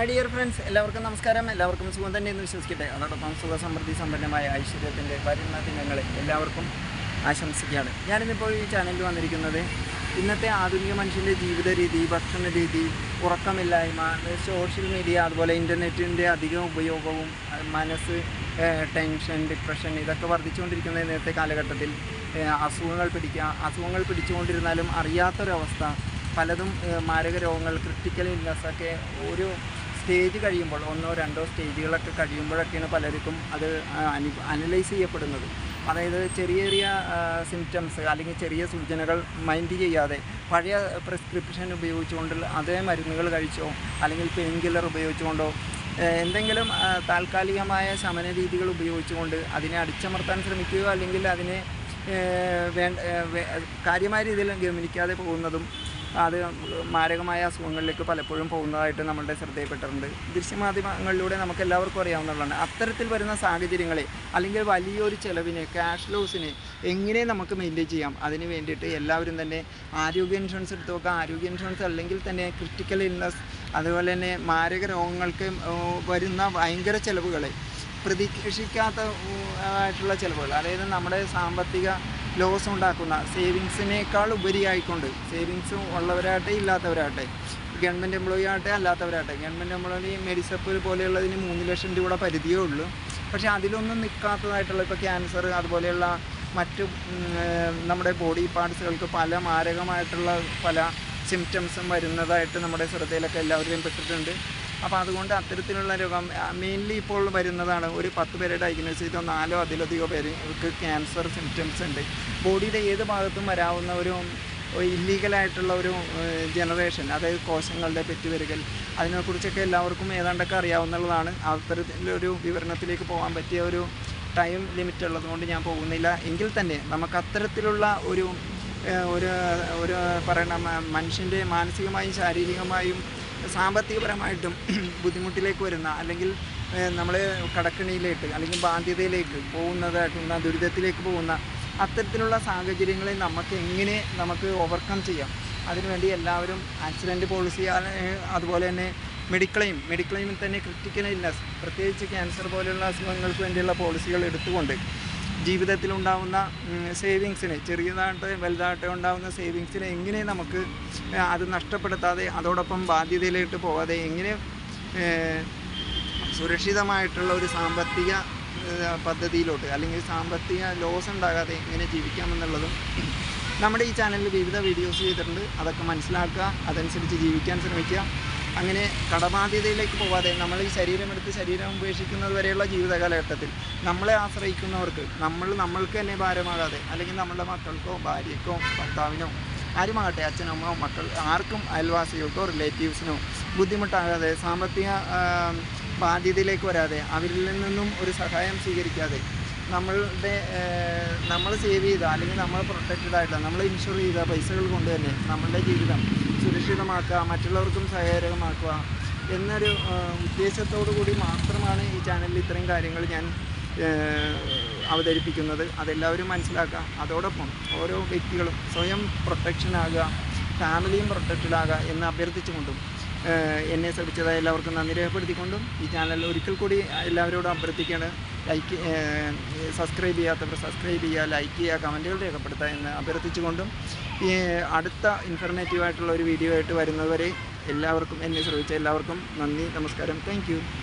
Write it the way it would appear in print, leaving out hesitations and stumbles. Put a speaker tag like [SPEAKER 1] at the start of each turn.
[SPEAKER 1] Dear friends, എല്ലാവർക്കും നമസ്കാരം. എല്ലാവർക്കും സുഖം തന്നെ എന്ന് വിശ്വസിക്കട്ടെ. അതോടൊപ്പം സുഖസമൃദ്ധി സമ്പന്നമായ ഐശ്വര്യത്തിൻ്റെ വരുന്ന ദിനങ്ങളെ എല്ലാവർക്കും ആശംസിക്കുകയാണ്. ഞാനിന്നിപ്പോൾ ഈ ചാനലിൽ വന്നിരിക്കുന്നത് ഇന്നത്തെ ആധുനിക മനുഷ്യൻ്റെ ജീവിത രീതി, ഭക്ഷണ രീതി, ഉറക്കമില്ലായ്മ, സോഷ്യൽ മീഡിയ, അതുപോലെ ഇൻ്റർനെറ്റിൻ്റെ അധിക ഉപയോഗവും, മനസ്സ്, ടെൻഷൻ, ഡിപ്രഷൻ ഇതൊക്കെ വർദ്ധിച്ചുകൊണ്ടിരിക്കുന്ന ഇന്നത്തെ കാലഘട്ടത്തിൽ അസുഖങ്ങൾ പിടിച്ചുകൊണ്ടിരുന്നാലും അറിയാത്തൊരവസ്ഥ, പലതും മാരക രോഗങ്ങൾ, ക്രിട്ടിക്കൽ ഇൽനെസ്സൊക്കെ ഒരു സ്റ്റേജ് കഴിയുമ്പോൾ, ഒന്നോ രണ്ടോ സ്റ്റേജുകളൊക്കെ കഴിയുമ്പോഴൊക്കെയാണ് പലർക്കും അത് അനലൈസ് ചെയ്യപ്പെടുന്നത്. അതായത് ചെറിയ ചെറിയ സിംറ്റംസ് അല്ലെങ്കിൽ ചെറിയ സൂചനകൾ മൈൻഡ് ചെയ്യാതെ പഴയ പ്രിസ്ക്രിപ്ഷൻ ഉപയോഗിച്ചുകൊണ്ട് അതേ മരുന്നുകൾ കഴിച്ചോ അല്ലെങ്കിൽ പെയിൻ കില്ലർ ഉപയോഗിച്ചുകൊണ്ടോ എന്തെങ്കിലും താൽക്കാലികമായ ശമന രീതികൾ ഉപയോഗിച്ചുകൊണ്ട് അതിനെ അടിച്ചമർത്താൻ ശ്രമിക്കുകയോ അല്ലെങ്കിൽ അതിനെ കാര്യമായ രീതിയിൽ ഗമനിക്കാതെ പോകുന്നതും അത് മാരകമായ അസുഖങ്ങളിലേക്ക് പലപ്പോഴും പോകുന്നതായിട്ട് നമ്മളുടെ ശ്രദ്ധയിൽപ്പെട്ടിട്ടുണ്ട്. ദൃശ്യമാധ്യമങ്ങളിലൂടെ നമുക്ക് എല്ലാവർക്കും അറിയാവുന്നതാണ്. അത്തരത്തിൽ വരുന്ന സാഹചര്യങ്ങളെ അല്ലെങ്കിൽ വലിയൊരു ചിലവിനെ, ക്യാഷ് ലോസിനെ എങ്ങനെ നമുക്ക് മെയിൻറ്റെയിൻ ചെയ്യാം, അതിന് വേണ്ടിയിട്ട് എല്ലാവരും തന്നെ ആരോഗ്യ ഇൻഷുറൻസ് എടുത്ത് നോക്കുക. ആരോഗ്യ ഇൻഷുറൻസ് അല്ലെങ്കിൽ തന്നെ ക്രിട്ടിക്കൽ ഇൽനെസ്, അതുപോലെ തന്നെ മാരക രോഗങ്ങൾക്ക് വരുന്ന ഭയങ്കര ചിലവുകളെ, പ്രതീക്ഷിക്കാത്ത ആയിട്ടുള്ള ചിലവുകൾ, അതായത് നമ്മുടെ സാമ്പത്തിക ലോസ് ഉണ്ടാക്കുന്ന സേവിങ്സിനേക്കാൾ ഉപരിയായിക്കൊണ്ട്, സേവിങ്സ് ഉള്ളവരാകട്ടെ ഇല്ലാത്തവരാകട്ടെ, ഗവൺമെൻറ് എംപ്ലോയി ആകട്ടെ അല്ലാത്തവരാകട്ടെ, ഗവൺമെൻറ് എംപ്ലോയി മെഡിസപ്പ് പോലെയുള്ളതിന് 3 ലക്ഷം രൂപയുടെ പരിധിയേ ഉള്ളൂ. പക്ഷേ അതിലൊന്നും നിൽക്കാത്തതായിട്ടുള്ള ഇപ്പോൾ ക്യാൻസർ, അതുപോലെയുള്ള മറ്റു നമ്മുടെ ബോഡി പാർട്സുകൾക്ക് പല മാരകമായിട്ടുള്ള പല സിംറ്റംസും വരുന്നതായിട്ട് നമ്മുടെ ശ്രദ്ധയിലൊക്കെ എല്ലാവരെയും പെട്ടിട്ടുണ്ട്. അപ്പോൾ അതുകൊണ്ട് അത്തരത്തിലുള്ള രോഗം മെയിൻലി ഇപ്പോൾ വരുന്നതാണ്. ഒരു 10 പേരെ ഡയഗ്നോസ് ചെയ്തോ 4 അതിലധികം പേർക്ക് ക്യാൻസർ സിംറ്റംസ് ഉണ്ട്. ബോഡിയുടെ ഏത് ഭാഗത്തും വരാവുന്ന ഒരു ഇല്ലീഗലായിട്ടുള്ള ഒരു ജനറേഷൻ, അതായത് കോശങ്ങളുടെ പെറ്റുവരുകൽ, അതിനെക്കുറിച്ചൊക്കെ എല്ലാവർക്കും ഏതാണ്ടൊക്കെ അറിയാവുന്നതാണ്. അത്തരത്തിലൊരു വിവരണത്തിലേക്ക് പോകാൻ പറ്റിയ ഒരു ടൈം ലിമിറ്റ് ഉള്ളതുകൊണ്ട് ഞാൻ പോകുന്നില്ല. എങ്കിൽ തന്നെ നമുക്ക് അത്തരത്തിലുള്ള ഒരു പറയണ മനുഷ്യൻ്റെ മാനസികമായും ശാരീരികമായും സാമ്പത്തികപരമായിട്ടും ബുദ്ധിമുട്ടിലേക്ക് വരുന്ന, അല്ലെങ്കിൽ നമ്മൾ കടക്കണിയിലേക്ക് അല്ലെങ്കിൽ ബാധ്യതയിലേക്ക് പോകുന്നതായിട്ടുള്ള, ദുരിതത്തിലേക്ക് പോകുന്ന അത്തരത്തിലുള്ള സാഹചര്യങ്ങളെ നമുക്ക് ഓവർകം ചെയ്യാം. അതിനുവേണ്ടി എല്ലാവരും ആക്സിഡൻറ്റ് പോളിസി, അതുപോലെ തന്നെ മെഡിക്ലെയിമിൽ തന്നെ ക്രിട്ടിക്കൽ ഇൽനെസ്, പ്രത്യേകിച്ച് ക്യാൻസർ പോലെയുള്ള അസുഖങ്ങൾക്ക് വേണ്ടിയുള്ള പോളിസികൾ എടുത്തുകൊണ്ട് ജീവിതത്തിലുണ്ടാകുന്ന സേവിങ്സിനെ, ചെറിയതാകട്ടെ വലുതാകട്ടെ ഉണ്ടാകുന്ന സേവിങ്സിനെ എങ്ങനെ നമുക്ക് അത് നഷ്ടപ്പെടുത്താതെ, അതോടൊപ്പം ബാധ്യതയിലേക്ക് പോകാതെ എങ്ങനെ സുരക്ഷിതമായിട്ടുള്ള ഒരു സാമ്പത്തിക പദ്ധതിയിലോട്ട് അല്ലെങ്കിൽ സാമ്പത്തിക ലോസ് ഉണ്ടാകാതെ എങ്ങനെ ജീവിക്കാമെന്നുള്ളതും നമ്മുടെ ഈ ചാനലിൽ വിവിധ വീഡിയോസ് ചെയ്തിട്ടുണ്ട്. അതൊക്കെ മനസ്സിലാക്കുക, അതനുസരിച്ച് ജീവിക്കാൻ ശ്രമിക്കുക. അങ്ങനെ കടബാധ്യതയിലേക്ക് പോകാതെ നമ്മൾ ഈ ശരീരം ഉപേക്ഷിക്കുന്നത് വരെയുള്ള ജീവിത കാലഘട്ടത്തിൽ നമ്മളെ ആശ്രയിക്കുന്നവർക്ക് നമ്മൾക്ക് തന്നെ ഭാരമാകാതെ, അല്ലെങ്കിൽ നമ്മുടെ മക്കൾക്കോ ഭാര്യയ്ക്കോ ഭർത്താവിനോ ആരുമാകട്ടെ, അച്ഛനോ അമ്മയോ മക്കൾ ആർക്കും, അയൽവാസികൾക്കോ റിലേറ്റീവ്സിനോ ബുദ്ധിമുട്ടാകാതെ, സാമ്പത്തിക ബാധ്യതയിലേക്ക് വരാതെ, അവരിൽ നിന്നും ഒരു സഹായം സ്വീകരിക്കാതെ, നമ്മൾ സേവ് ചെയ്ത അല്ലെങ്കിൽ നമ്മൾ പ്രൊട്ടക്റ്റഡ് ആയിട്ടുള്ള, നമ്മൾ ഇൻഷുർ ചെയ്ത പൈസകൾ കൊണ്ട് തന്നെ നമ്മളുടെ ജീവിതം സുരക്ഷിതമാക്കുക, മറ്റുള്ളവർക്കും സഹായകരമാക്കുക എന്നൊരു ഉദ്ദേശത്തോടു കൂടി മാത്രമാണ് ഈ ചാനലിൽ ഇത്രയും കാര്യങ്ങൾ ഞാൻ അവതരിപ്പിക്കുന്നത്. അതെല്ലാവരും മനസ്സിലാക്കുക. അതോടൊപ്പം ഓരോ വ്യക്തികളും സ്വയം പ്രൊട്ടക്ഷനാകുക, ഫാമിലിയും പ്രൊട്ടക്റ്റഡാകുക എന്ന് അഭ്യർത്ഥിച്ചുകൊണ്ടും എന്നെ ശ്രമിച്ചതായി എല്ലാവർക്കും നന്ദി രേഖപ്പെടുത്തിക്കൊണ്ടും ഈ ചാനൽ ഒരിക്കൽ കൂടി എല്ലാവരോടും അഭ്യർത്ഥിക്കുകയാണ്. സബ്സ്ക്രൈബ് ചെയ്യാത്തവർ സബ്സ്ക്രൈബ് ചെയ്യുക, ലൈക്ക് ചെയ്യുക, കമൻറ്റുകൾ രേഖപ്പെടുത്തുക എന്ന് അഭ്യർത്ഥിച്ചുകൊണ്ടും ഈ അടുത്ത ഇൻഫർമേറ്റീവായിട്ടുള്ള ഒരു വീഡിയോ ആയിട്ട് വരുന്നതുവരെ എല്ലാവർക്കും, എന്നെ ശ്രമിച്ച എല്ലാവർക്കും നന്ദി, നമസ്കാരം, താങ്ക് യു.